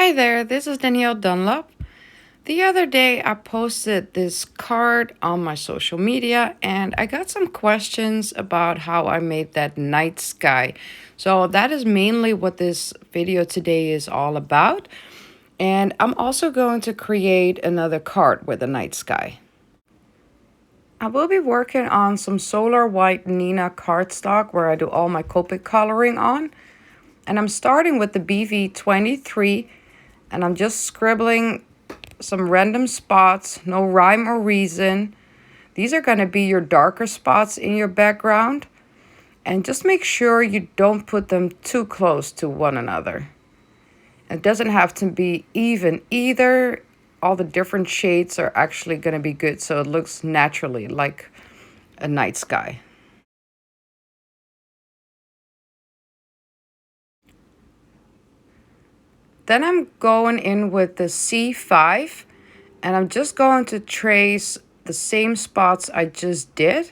Hi there, this is Danielle Dunlop. The other day I posted this card on my social media and I got some questions about how I made that night sky. So that is mainly what this video today is all about. And I'm also going to create another card with a night sky. I will be working on some Solar White Nina cardstock where I do all my Copic coloring on. And I'm starting with the BV23 and I'm just scribbling some random spots, no rhyme or reason. These are going to be your darker spots in your background. And just make sure you don't put them too close to one another. It doesn't have to be even either. All the different shades are actually going to be good so it looks naturally like a night sky. Then I'm going in with the C5 and I'm just going to trace the same spots I just did.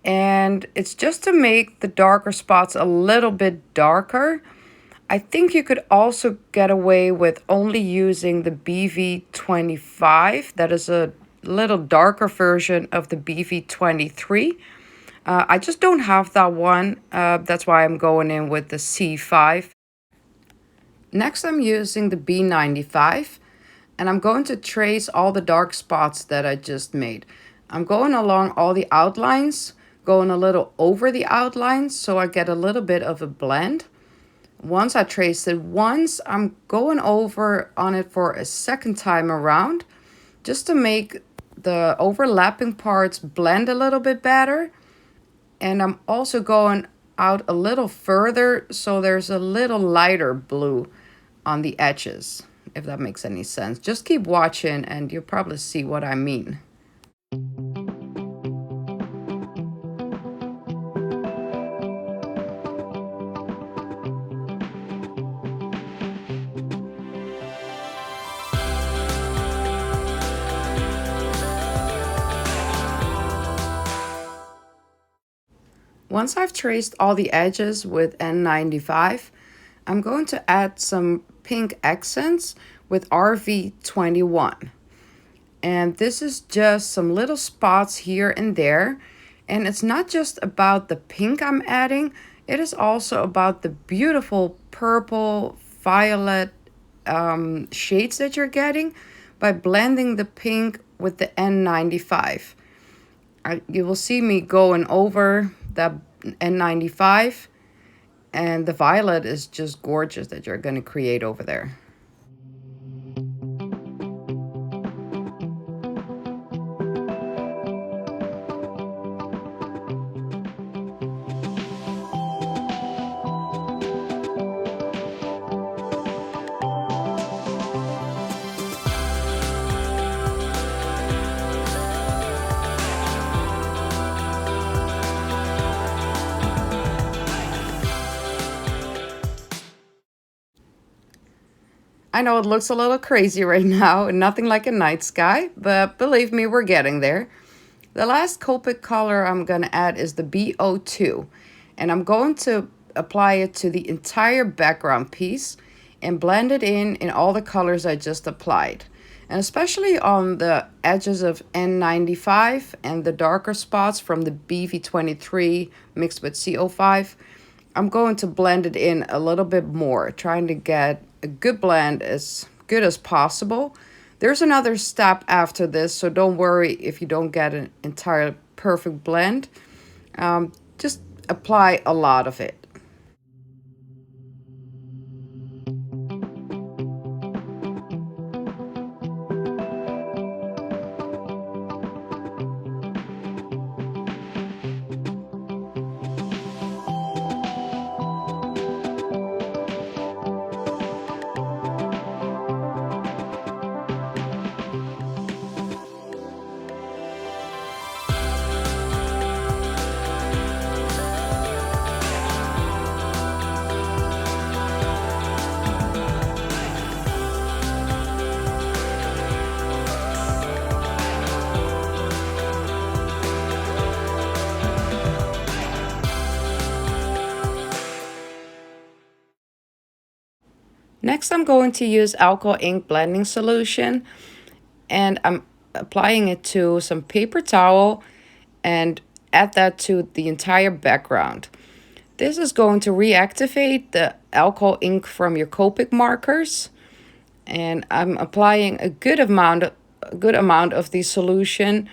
And it's just to make the darker spots a little bit darker. I think you could also get away with only using the BV25. That is a little darker version of the BV23. I just don't have that one. That's why I'm going in with the C5. Next, I'm using the B95 and I'm going to trace all the dark spots that I just made. I'm going along all the outlines, going a little over the outlines so I get a little bit of a blend. Once I trace it once, I'm going over on it for a second time around just to make the overlapping parts blend a little bit better. And I'm also going out a little further so there's a little lighter blue on the edges, if that makes any sense. Just keep watching and you'll probably see what I mean. Once I've traced all the edges with N95, I'm going to add some pink accents with RV21. And this is just some little spots here and there. And it's not just about the pink I'm adding, it is also about the beautiful purple, violet shades that you're getting by blending the pink with the N95. You will see me going over the N95 and the violet is just gorgeous that you're going to create over there. I know it looks a little crazy right now and nothing like a night sky, but believe me, we're getting there. The last Copic color I'm going to add is the BO2, and I'm going to apply it to the entire background piece and blend it in all the colors I just applied. And especially on the edges of N95 and the darker spots from the BV23 mixed with CO5, I'm going to blend it in a little bit more, trying to get a good blend as good as possible. There's another step after this, so don't worry if you don't get an entire perfect blend. Just apply a lot of it. Next, I'm going to use alcohol ink blending solution, and I'm applying it to some paper towel and add that to the entire background. This is going to reactivate the alcohol ink from your Copic markers, and I'm applying a good amount of the solution,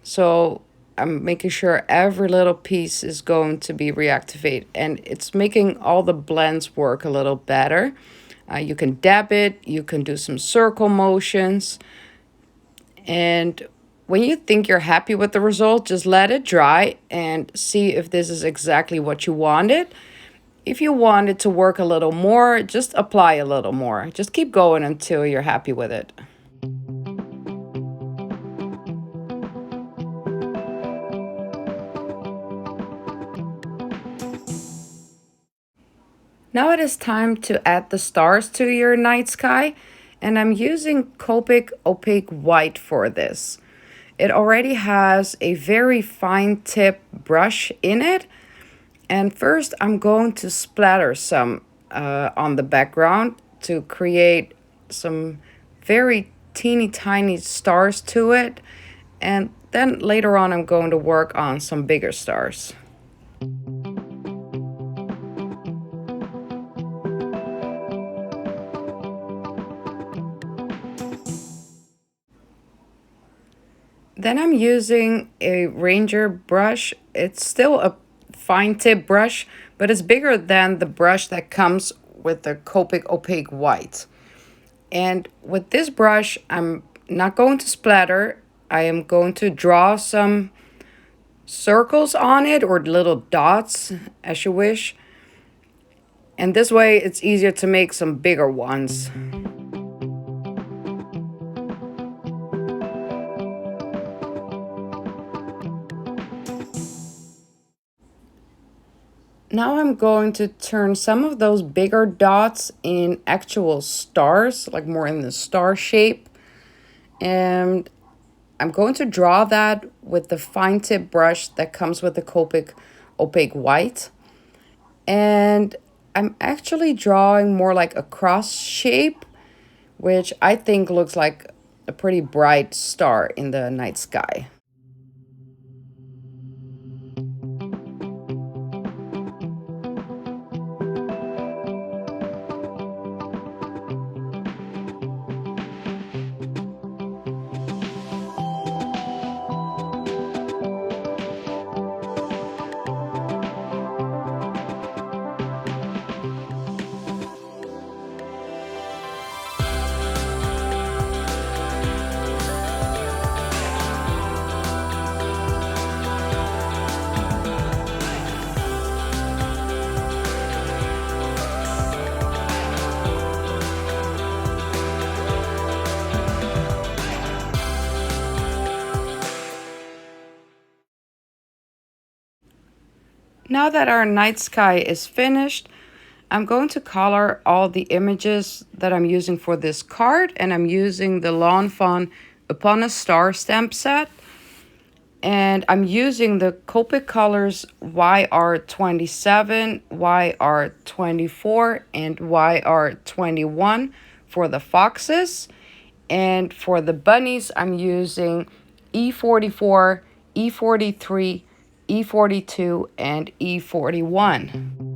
so I'm making sure every little piece is going to be reactivated, and it's making all the blends work a little better. You can dab it, you can do some circle motions, and when you think you're happy with the result, just let it dry and see if this is exactly what you wanted. If you want it to work a little more, just apply a little more. Just keep going until you're happy with it. Now it is time to add the stars to your night sky, and I'm using Copic Opaque White for this. It already has a very fine tip brush in it, and first I'm going to splatter some on the background to create some very teeny tiny stars to it, and then later on I'm going to work on some bigger stars. Then I'm using a Ranger brush. It's still a fine tip brush, but it's bigger than the brush that comes with the Copic Opaque White. And with this brush, I'm not going to splatter. I am going to draw some circles on it, or little dots, as you wish. And this way it's easier to make some bigger ones. Now I'm going to turn some of those bigger dots in actual stars, like more in the star shape. And I'm going to draw that with the fine tip brush that comes with the Copic Opaque White. And I'm actually drawing more like a cross shape, which I think looks like a pretty bright star in the night sky. Now that our night sky is finished, I'm going to color all the images that I'm using for this card, and I'm using the Lawn Fawn Upon a Star stamp set. And I'm using the Copic colors YR27, YR24, and YR21 for the foxes. And for the bunnies, I'm using E44, E43, E42, and E41.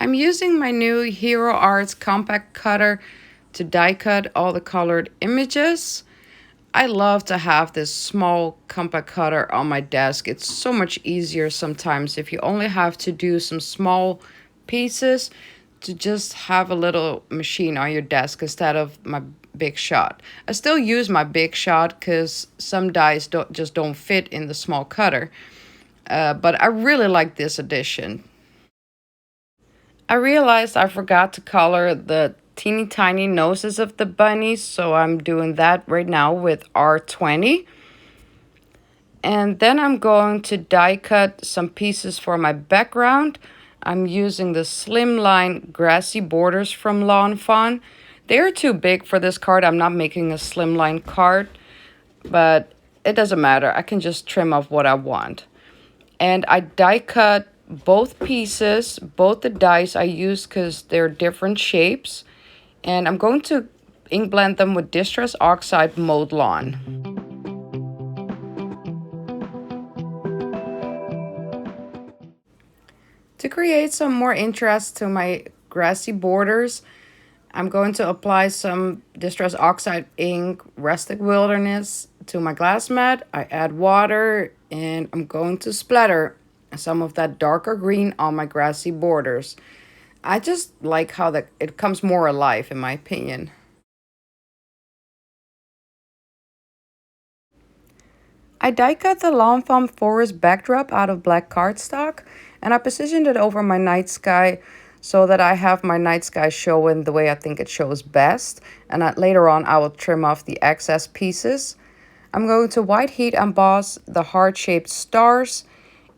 I'm using my new Hero Arts compact cutter to die cut all the colored images. I love to have this small compact cutter on my desk. It's so much easier sometimes if you only have to do some small pieces to just have a little machine on your desk instead of my big shot. I still use my big shot because some dies just don't fit in the small cutter. But I really like this addition. I realized I forgot to color the teeny tiny noses of the bunnies, so I'm doing that right now with R20. And then I'm going to die cut some pieces for my background. I'm using the Slimline Grassy borders from Fawn. They're too big for this card. I'm not making a Slimline card, but it doesn't matter. I can just trim off what I want. And I die cut both pieces, both the dies I use because they're different shapes. And I'm going to ink blend them with Distress Oxide Mowed Lawn. To create some more interest to my grassy borders, I'm going to apply some Distress Oxide ink Rustic Wilderness to my glass mat. I add water and I'm going to splatter some of that darker green on my grassy borders. I just like how it comes more alive, in my opinion. I die cut the Lawn Fawn forest backdrop out of black cardstock, and I positioned it over my night sky so that I have my night sky showing the way I think it shows best. And later on, I will trim off the excess pieces. I'm going to white heat emboss the heart-shaped stars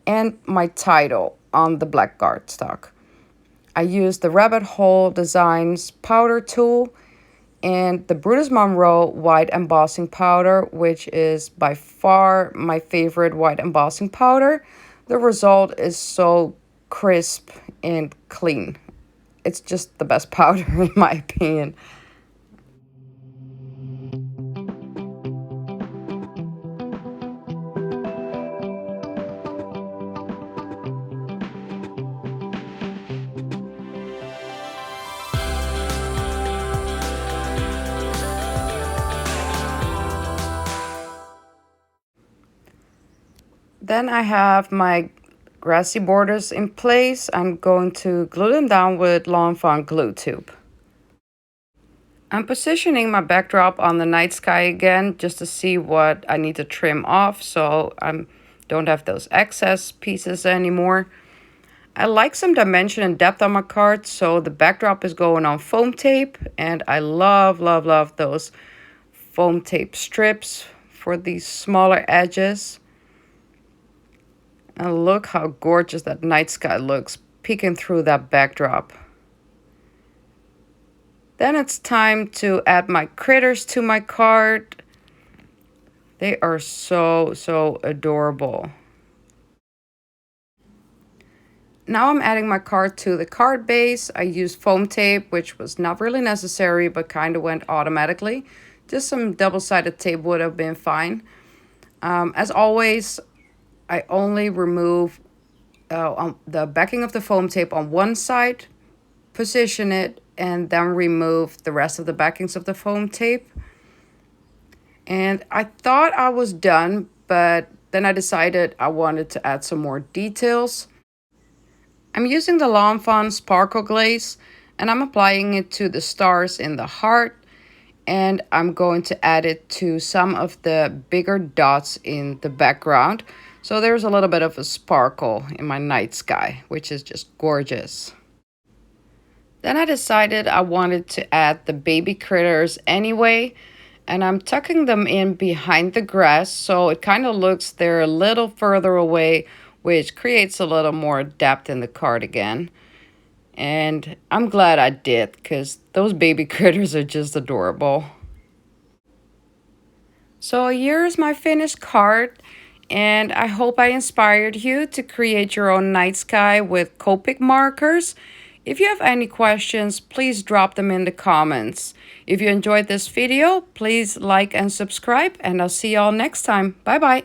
and my title on the black cardstock. I used the Rabit Hole Designs powder tool and the Brutus Monroe white embossing powder, which is by far my favorite white embossing powder. The result is so crisp and clean. It's just the best powder in my opinion. Then I have my grassy borders in place. I'm going to glue them down with Lawn Fawn glue tube. I'm positioning my backdrop on the night sky again just to see what I need to trim off so I don't have those excess pieces anymore. I like some dimension and depth on my card, so the backdrop is going on foam tape, and I love, love, love those foam tape strips for these smaller edges. And look how gorgeous that night sky looks peeking through that backdrop. Then it's time to add my critters to my card. They are so, so adorable. Now I'm adding my card to the card base. I used foam tape, which was not really necessary, but kind of went automatically. Just some double-sided tape would have been fine. As always, I only remove on the backing of the foam tape on one side, position it, and then remove the rest of the backings of the foam tape. And I thought I was done, but then I decided I wanted to add some more details. I'm using the Lawn Fawn Sparkle Glaze, and I'm applying it to the stars in the heart. And I'm going to add it to some of the bigger dots in the background. So there's a little bit of a sparkle in my night sky, which is just gorgeous. Then I decided I wanted to add the baby critters anyway. And I'm tucking them in behind the grass, so it kind of looks they're a little further away, which creates a little more depth in the card again. And I'm glad I did, because those baby critters are just adorable. So here's my finished card, and I hope I inspired you to create your own night sky with Copic markers. If you have any questions, please drop them in the comments. If you enjoyed this video, please like and subscribe, and I'll see y'all next time. Bye bye.